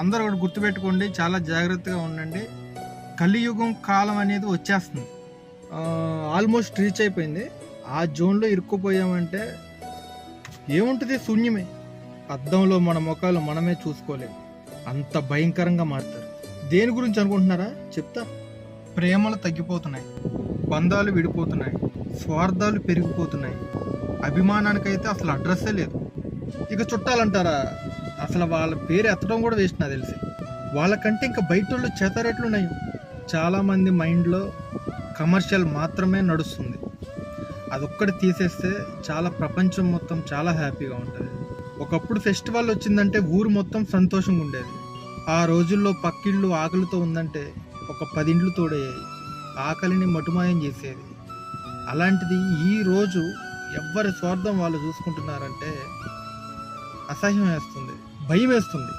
అందరూ ఒకటి గుర్తుపెట్టుకోండి, చాలా జాగ్రత్తగా ఉండండి. కలియుగం కాలం అనేది వచ్చేస్తుంది, ఆల్మోస్ట్ రీచ్ అయిపోయింది. ఆ జోన్లో ఇరుక్కుపోయామంటే ఏముంటుంది? శూన్యమే. అద్దంలో మన ముఖాలు మనమే చూసుకోలేము, అంత భయంకరంగా మారుతారు. దేని గురించి అనుకుంటున్నారా? చెప్తా. ప్రేమలు తగ్గిపోతున్నాయి, బంధాలు విడిపోతున్నాయి, స్వార్థాలు పెరిగిపోతున్నాయి, అభిమానానికైతే అసలు అడ్రస్సే లేదు. ఇక చుట్టాలంటారా, అసలు వాళ్ళ పేరు ఎత్తడం కూడా వేస్ట్ నాకు తెలిసి. వాళ్ళకంటే ఇంకా బయట వాళ్ళు చేతరేట్లున్నాయి. చాలామంది మైండ్లో కమర్షియల్ మాత్రమే నడుస్తుంది. అదొక్కటి తీసేస్తే చాలా ప్రపంచం మొత్తం చాలా హ్యాపీగా ఉంటుంది. ఒకప్పుడు ఫెస్టివల్ వచ్చిందంటే ఊరు మొత్తం సంతోషంగా ఉండేది. ఆ రోజుల్లో పక్కిళ్ళు ఆకలితో ఉందంటే ఒక 10 ఇండ్లు తోడయ్యాయి, ఆకలిని మటుమాయం చేసేది. అలాంటిది ఈ రోజు ఎవ్వరి స్వార్థం వాళ్ళు చూసుకుంటున్నారంటే అసహ్యం వేస్తుంది, భయం వేస్తుంది.